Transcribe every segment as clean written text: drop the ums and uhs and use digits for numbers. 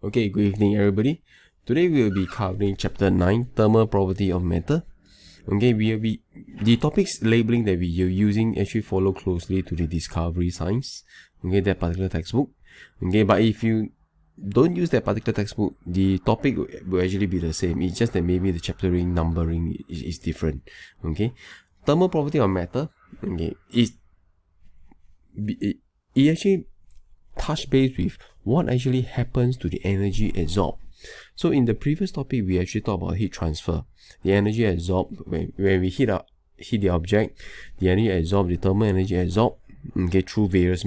Okay, good evening everybody. Today we will be covering chapter 9, thermal property of matter. Okay, the topics labeling that we are using actually follow closely to the discovery science. Okay, that particular textbook. Okay, but if you don't use that particular textbook, the topic will actually be the same. It's just that maybe the chaptering numbering is different. Okay, thermal property of matter. Okay, it actually touch base with what actually happens to the energy absorbed. So in the previous topic, we actually talked about heat transfer. The energy absorbed when we heat the object, the energy absorbed, the thermal energy absorbed, okay, through various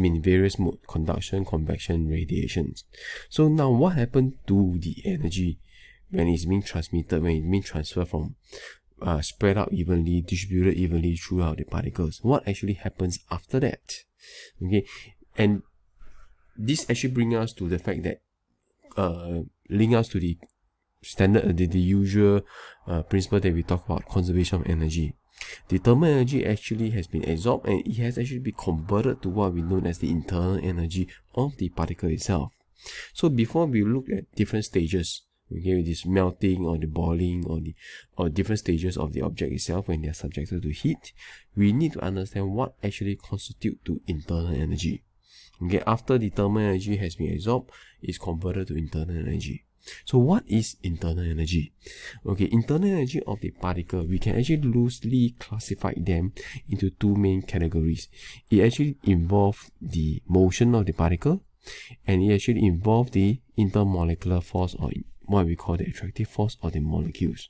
mode: conduction, convection, radiations. So now what happened to the energy when it's being transmitted, when it's being transferred from spread out evenly, distributed evenly throughout the particles? What actually happens after that? Okay, and this actually brings us to the fact that link us to the standard, the usual principle that we talk about, conservation of energy. The thermal energy actually has been absorbed and it has actually been converted to what we know as the internal energy of the particle itself. So before we look at different stages, okay, this melting or the boiling or different stages of the object itself when they are subjected to heat, we need to understand what actually constitutes to internal energy. Okay, after the thermal energy has been absorbed, it's converted to internal energy. So what is internal energy? Okay, internal energy of the particle, we can actually loosely classify them into two main categories. It actually involves the motion of the particle, and it actually involves the intermolecular force, or what we call the attractive force of the molecules.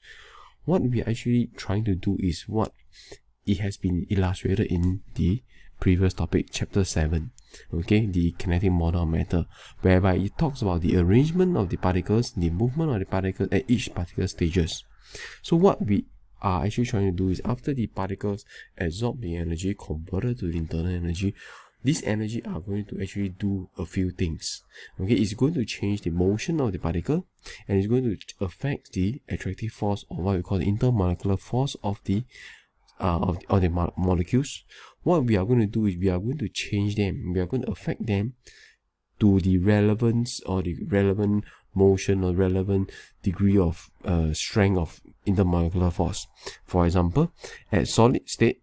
What we are actually trying to do is what it has been illustrated in the previous topic, chapter 7, okay, the kinetic model of matter, whereby it talks about the arrangement of the particles, the movement of the particles at each particular stages. So what we are actually trying to do is, after the particles absorb the energy, converted to the internal energy, this energy are going to actually do a few things. Okay, it's going to change the motion of the particle, and it's going to affect the attractive force, or what we call the intermolecular force of the molecules. What we are going to do is we are going to change them. We are going to affect them to the relevance or the relevant motion or relevant degree of strength of intermolecular force. For example, at solid state,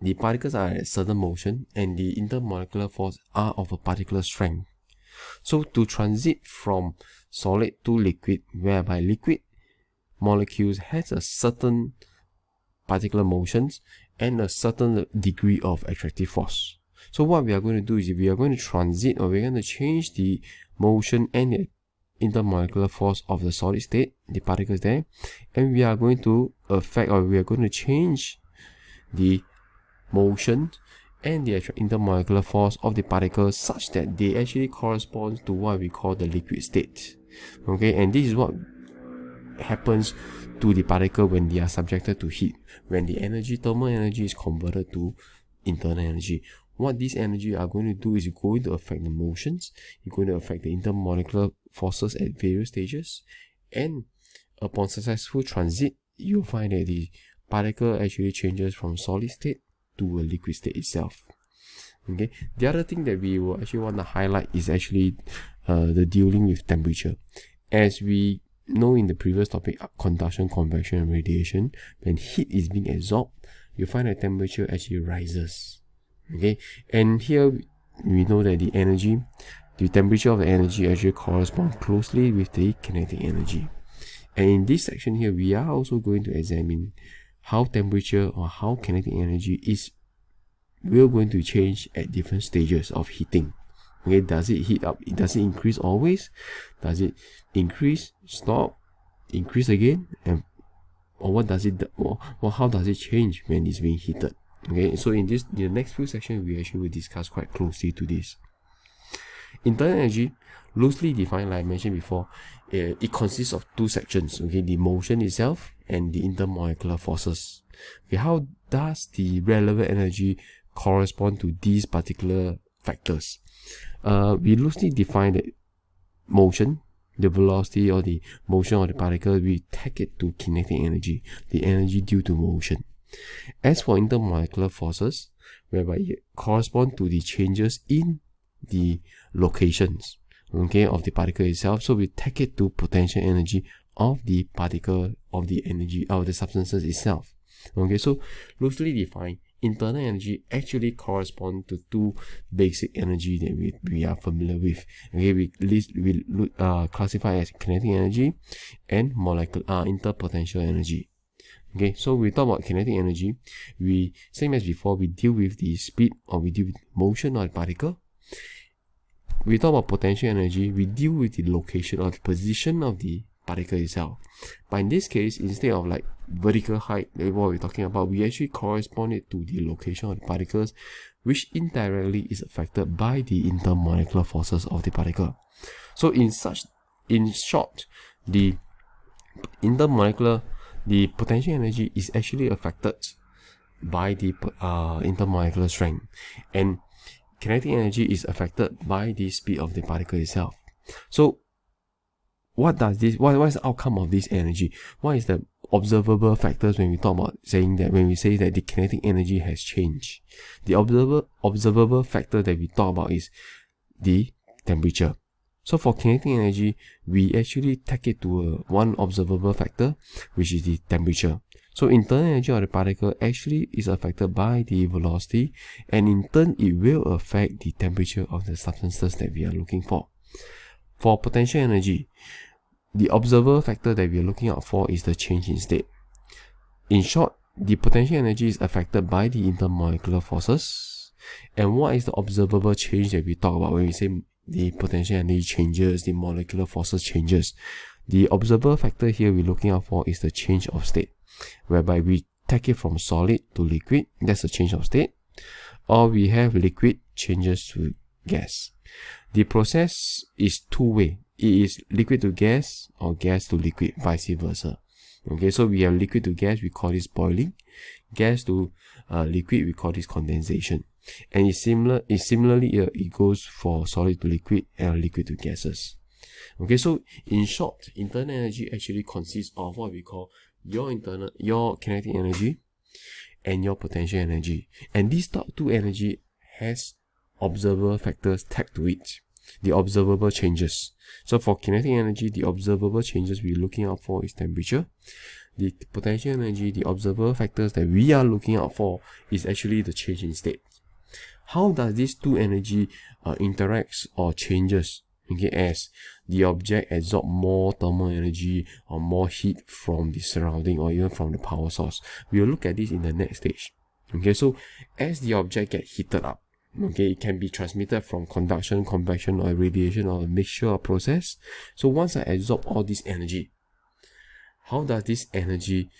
the particles are at a certain motion and the intermolecular force are of a particular strength. So to transit from solid to liquid, whereby liquid molecules has a certain particular motions and a certain degree of attractive force. So what we are going to do is we are going to transit, or we're going to change the motion and the intermolecular force of the solid state, the particles there, and we are going to affect, or we are going to change the motion and the intermolecular force of the particles such that they actually correspond to what we call the liquid state. Okay, and this is what happens to the particle when they are subjected to heat, when the thermal energy is converted to internal energy. What this energy are going to do is going to affect the motions, it's going to affect the intermolecular forces at various stages, and upon successful transit, you'll find that the particle actually changes from solid state to a liquid state itself. Okay, the other thing that we will actually want to highlight is actually the dealing with temperature. As we know in the previous topic, conduction, convection, and radiation, when heat is being absorbed, you find that temperature actually rises. Okay, and here we know that the temperature of the energy actually corresponds closely with the kinetic energy. And in this section here, we are also going to examine how temperature or how kinetic energy will going to change at different stages of heating. Okay, does it heat up? Does it increase always? Does it increase, stop, increase again? Or what does it, or how does it change when it's being heated? Okay, so in the next few sections, we actually will discuss quite closely to this. Internal energy, loosely defined, like I mentioned before, it consists of two sections. Okay, the motion itself and the intermolecular forces. Okay, how does the relevant energy correspond to these particular factors? We loosely define the motion, the velocity or the motion of the particle. We tag it to kinetic energy, the energy due to motion. As for intermolecular forces, whereby it corresponds to the changes in the locations okay, of the particle itself. So we take it to potential energy of the particle, of the energy of the substances itself. Okay, so loosely defined, internal energy actually corresponds to two basic energy that we are familiar with. Okay, we classify as kinetic energy and molecular interpotential energy. Okay, so we talk about kinetic energy. We, same as before, we deal with the speed, or we deal with motion of the particle. We talk about potential energy. We deal with the location or the position of the particle itself. But in this case, instead of like vertical height, like what we're talking about, we actually correspond it to the location of the particles, which indirectly is affected by the intermolecular forces of the particle. So in short, the potential energy is actually affected by the intermolecular strength, and kinetic energy is affected by the speed of the particle itself. So what is the outcome of this energy? What is the observable factors when we talk about when we say that the kinetic energy has changed? The observable factor that we talk about is the temperature. So for kinetic energy, we actually take it to one observable factor, which is the temperature. So internal energy of the particle actually is affected by the velocity, and in turn it will affect the temperature of the substances that we are looking for. For potential energy, the observable factor that we are looking out for is the change in state. In short, the potential energy is affected by the intermolecular forces. And what is the observable change that we talk about when we say the potential energy changes, the molecular forces changes? The observable factor here we're looking out for is the change of state, whereby we take it from solid to liquid. That's a change of state. Or we have liquid changes to gas. The process is two-way. It is liquid to gas or gas to liquid, vice versa. Okay, so we have liquid to gas, we call this boiling. Gas to liquid, we call this condensation. And similarly, it goes for solid to liquid and liquid to gases. Okay, so in short, internal energy actually consists of what we call your kinetic energy and your potential energy. And these top two energy has observable factors tagged to it. The observable changes. So for kinetic energy, the observable changes we're looking out for is temperature. The potential energy, the observable factors that we are looking out for is actually the change in state. How does these two energy interacts or changes? Okay, as the object absorbs more thermal energy or more heat from the surrounding or even from the power source. We will look at this in the next stage. Okay, so as the object gets heated up, okay, it can be transmitted from conduction, convection, or radiation, or a mixture or process. So once I absorb all this energy, how does this energy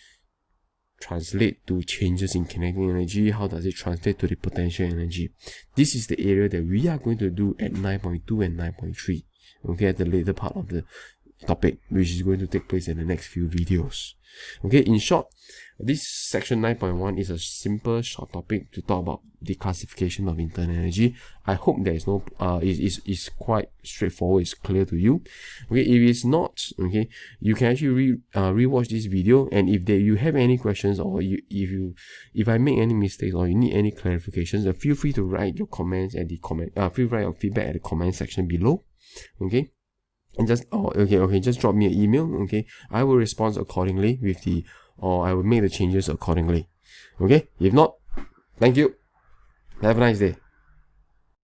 translate to changes in kinetic energy? How does it translate to the potential energy? This is the area that we are going to do at 9.2 and 9.3, okay, at the later part of the topic, which is going to take place in the next few videos. Okay, in short, this section 9.1 is a simple short topic to talk about the classification of internal energy. I hope there is no is quite straightforward, it's clear to you. Okay, if it's not, okay, you can actually rewatch this video, and if you have any questions, or if I make any mistakes or you need any clarifications, then feel free to write your comments at the feel free to write your feedback at the comment section below. Okay. And just just drop me an email. Okay, I will respond accordingly I will make the changes accordingly. Okay, if not, thank you. Have a nice day.